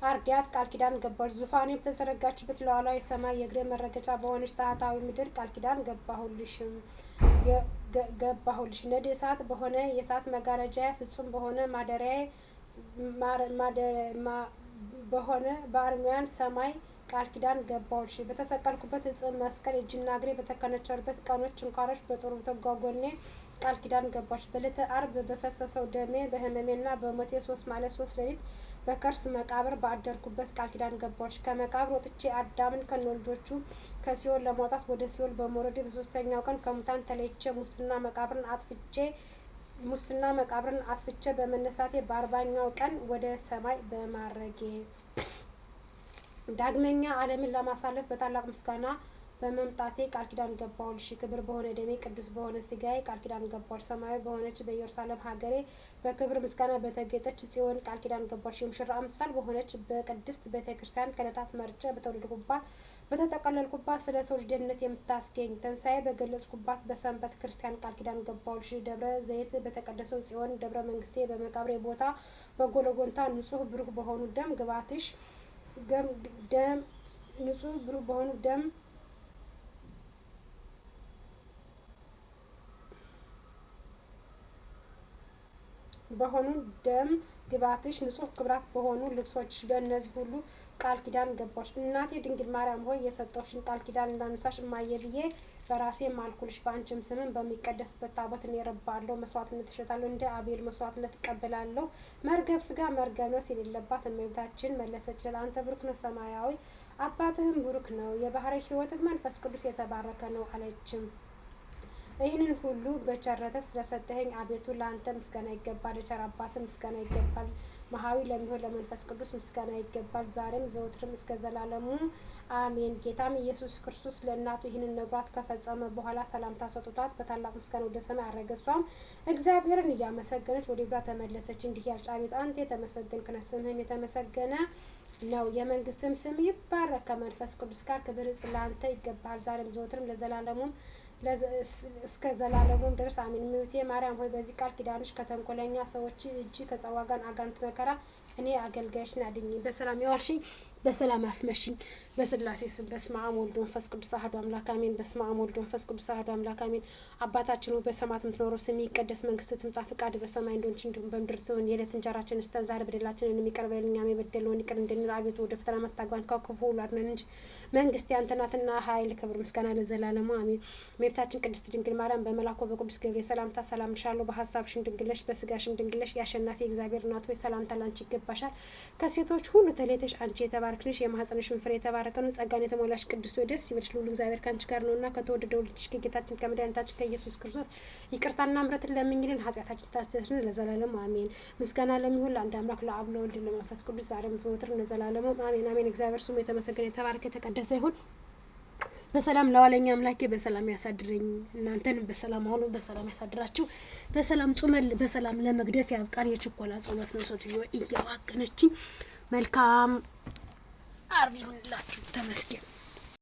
አርዲያት ቃል ኪዳን ገባች። ዙፋኔ በተዘረጋችበት ሉዓላዊ ሰማይ የእግሬ መረገጫ በሆነች ታህታዊ ምድር ቃል ኪዳን ገባሁልሽ። ነድ እሳት በሆነ የእሳት መጋረጃ ፍጹም በሆነ በሆነ በአርሚያን ሰማይ ቃል ኪዳን ገባሁልሽ። በተሰቀልኩበት ዕፀ መስቀል እጅና እግሬ በተከነቸሩበት ቀኖች ችንካሮች በጦር ተጓጎኔ ቃል ኪዳን ገባች። በዕለተ ዓርብ በፈሰሰው ደሜ በሕመሜና በሞቴ 3 መዓልት 3 ሌሊት በከርስ መቃብር ባደርኩበት ቃል ኪዳን ገባች። ከመቃብር ወጥቼ አዳምን ከነልጆቹ ከሲኦል ለማውጣት ወደ ሲኦል በመውረዴ በ3ኛው ቀን ከሙታን ተለይቼ ሙስና መቃብርን አጥፍቼ በመነሳቴ በ40ኛው ቀን ወደ ሰማይ በማረጌ ዳግመኛ ዓለምን ለማሳለፍ በታላቅ ምስጋና በመምጣቴ ቃል ኪዳን ገባሁልሽ። ክብር በሆነ ደሜ ቅዱስ በሆነ ሥጋዬ ቃል ኪዳን ገባሁልሽ። ሰማያዊ በሆነች በኢየሩሳሌም ሀገሬ በክብር ምስጋና በተጌጠች ጽዮን ቃል ኪዳን ገባሁልሽ። የሙሽራ አምሳል በሆነች በቅድስት ቤተ ክርስቲያን ከዕለታት መርጬ በተወለድኩባት በተጠቀለልኩባት ስለ ሰው ልጅ ደህንነት የምታስገኝ ትንሣኤ በገለጽኩባት በሰንበት ክርስቲያን ቃል ኪዳን ገባሁልሽ። ደብረ ዘይት በተቀደሰው ጽዮን ደብረ መንግስቴ በመቃብሬ ቦታ በጎልጎታ ንጹሕ ብሩህ በሆኑ ደም ግባትሽ ንጹሕ ክብራት በሆኑ ልብሶችሽ በእነዚህ ሁሉ ቃል ኪዳን ገባሽ። እናቴ ድንግል ማርያም ሆይ የሰጠውሽን ቃል ኪዳን እንዳነሳሽ እማዬ ብዬ በራሴ ማልኩልሽ። በአንቺም ስምም በሚቀደስበት ታቦት እኔ ረባለሁ፣ መስዋዕትነት እሸጣለሁ፣ እንደ አቤል መስዋዕትነት እቀበላለሁ። መርገብ ስጋ መርገብ ነፍስ የሌለባት እመቤታችን መለሰችለት፣ አንተ ብሩክ ነህ፣ ሰማያዊ አባትህም ብሩክ ነው፣ የባህርይ ሕይወትህ መንፈስ ቅዱስ የተባረከ ነው አለችም። ይህንን ሁሉ በቸርነትህ ስለሰጠኸኝ አቤቱ ለአንተ ምስጋና ይገባል። ለቸር አባትህ ምስጋና ይገባል። መሐዊ ለሚሆን ለመንፈስ ቅዱስ ምስጋና ይገባል፣ ዛሬም ዘወትርም እስከ ዘላለሙ አሜን። ጌታም ኢየሱስ ክርስቶስ ለእናቱ ይህንን ነግሯት ከፈጸመ በኋላ ሰላምታ ሰጥቷት በታላቅ ምስጋና ወደ ሰማይ አረገ። እሷም እግዚአብሔርን እያመሰገነች ወደ ቤቷ ተመለሰች። እንዲህ ያልሽ አቤቱ አንተ የተመሰገንክ ነህ፣ ስምህም የተመሰገነ ነው። የመንግስትም ስም ይባረክ። ከመንፈስ ቅዱስ ጋር ክብር ለአንተ ይገባል፣ ዛሬም ዘወትርም ለዘላለሙም እስከ ዘላለሙም ድረስ አሜን። እመቤቴ ማርያም ሆይ በዚህ ቃል ኪዳንሽ ከተንኮለኛ ሰዎች እጅ ከጸዋጋን አጋንንት መከራ እኔ አገልጋይሽን አድኝ። በሰላም ያዋልሽኝ በሰላም አስመሽኝ። በስላሴ ስም በስመ አብ ወወልድ ወመንፈስ ቅዱስ አሐዱ አምላክ አሜን። በስመ አብ ወወልድ ወመንፈስ ቅዱስ አሐዱ አምላክ አሜን። አባታችን ሆይ በሰማያት የምትኖረው ስምህ ይቀደስ፣ መንግስትህ ትምጣ፣ ፈቃድህ በሰማይ እንደሆነች እንዲሁም በምድር ትሁን። የዕለት እንጀራችንን ስጠን ዛሬ፣ በደላችንን ይቅር በለን እኛም የበደልነውን ይቅር እንድንል፣ አቤቱ ወደ ፈተና አታግባን ከክፉ ሁሉ አድነን እንጂ መንግስት ያንተ ናትና ኃይል፣ ክብር፣ ምስጋና ለዘላለሙ አሜን። እመቤታችን ቅድስት ድንግል ማርያም በመልአኩ በቅዱስ ገብርኤል ሰላምታ ሰላም እልሻለሁ። በሀሳብሽም ድንግል ነሽ፣ በስጋሽም ድንግል ነሽ። የአሸናፊ እግዚአብሔር እናት ሆይ ሰላምታ ላንቺ ይገባሻል። ከሴቶች ሁሉ ተለይተሽ አንቺ የተባረክሽ ነሽ፣ የማኅፀንሽም ፍሬ የተባረከ ነው። ጸጋን የተሞላሽ ቅድስት ሆይ ደስ ይበልሽ፣ ልዑል እግዚአብሔር ከአንቺ ጋር ነውና ከተወደደው ልጅሽ ከጌታችን ከመድኃኒታችን ከኢየሱስ ክርስቶስ ይቅርታና ምሕረትን ለምኝልን ኃጢአታችን ታስተሰርይልን ለዘላለሙ አሜን። ምስጋና ለሚሆን ለአንድ አምላክ ለአብ ለወልድ ለመንፈስ ቅዱስ ዛሬም ዘወትርም ለዘላለሙ አሜን አሜን። እግዚአብሔር ስሙ የተመሰገነ የተባረከ የተቀደሰ ይሁን። በሰላም ለዋለኛ አምላኬ በሰላም ያሳድረኝ፣ እናንተን በሰላም አሁኑ በሰላም ያሳድራችሁ። በሰላም ጾመል በሰላም ለመግደፍ ያብቃን። የችኮላ ጸሎት ነው ሴትዮ እያዋገነችኝ። መልካም ዓርብ ይሁንላችሁ። ተመስገን።